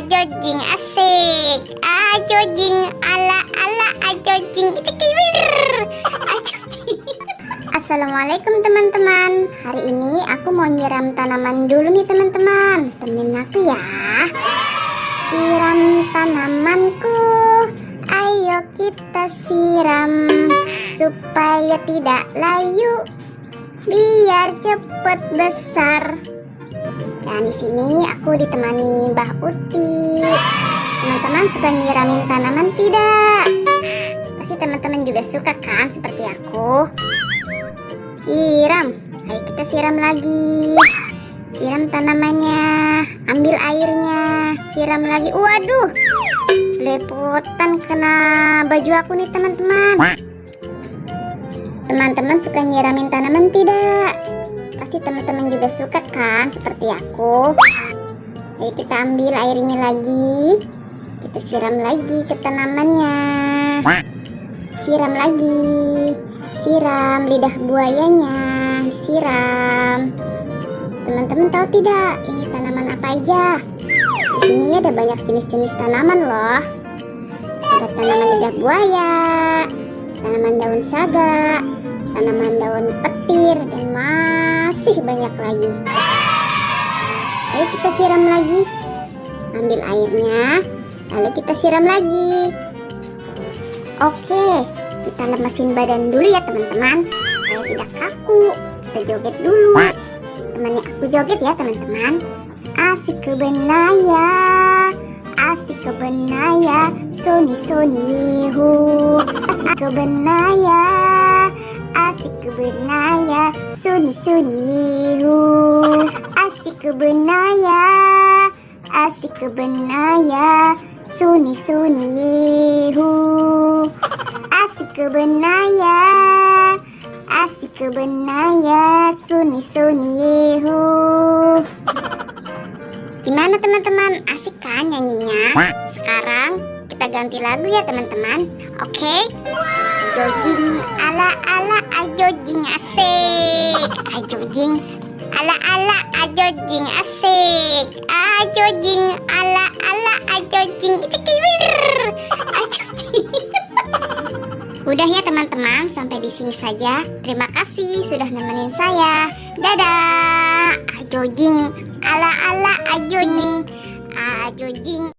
ajojing asik. Ajojing ala ala ajojing cikibir. Ajojing. Assalamualaikum teman-teman. Hari ini aku mau nyiram tanaman dulu nih teman-teman. Temenin aku ya. Siram tanamanku. Ayo kita siram supaya tidak layu, biar cepet besar. Dan di sini aku ditemani Mbah Uti. Teman-teman suka nyiramin tanaman tidak? Pasti teman-teman juga suka kan seperti aku. Siram, ayo kita siram lagi. Siram tanamannya, ambil airnya, siram lagi. Waduh, lepotan kena baju aku nih teman-teman. Teman-teman suka nyiramin tanaman tidak? Pasti teman-teman juga suka kan seperti aku. Ayo kita ambil airnya lagi. Kita siram lagi ke tanamannya. Siram lagi. Siram lidah buayanya. Siram. Teman-teman tahu tidak ini tanaman apa aja? Di sini ada banyak jenis-jenis tanaman loh. Ada tanaman lidah buaya, tanaman daun saga, tanaman daun petir, dan masih banyak lagi. Ayo kita siram lagi. Ambil airnya, lalu kita siram lagi. Oke, kita lemesin badan dulu ya teman-teman, supaya tidak kaku. Kita joget dulu. Temannya aku joget ya teman-teman. Asik kebenaya, asik kebenaya, soni soni hu. Asik kebenaya, asik kebenaya, suni suni hu. Asik kebenaya, asik kebenaya, suni suni hu. Asik kebenaya, asik kebenaya, suni suni hu. Gimana teman-teman, asik kan nyanyinya? Sekarang kita ganti lagu ya teman-teman. Oke? Ajojing ala ala ajojing asik. Ajojing ala ala ajojing asik. Ajojing ala ala ajojing cikibir. Ajojing. Udah ya teman-teman, sampai di sini saja. Terima kasih sudah nemenin saya. Dadah. Ajojing ala ala ajojing. Ajojing.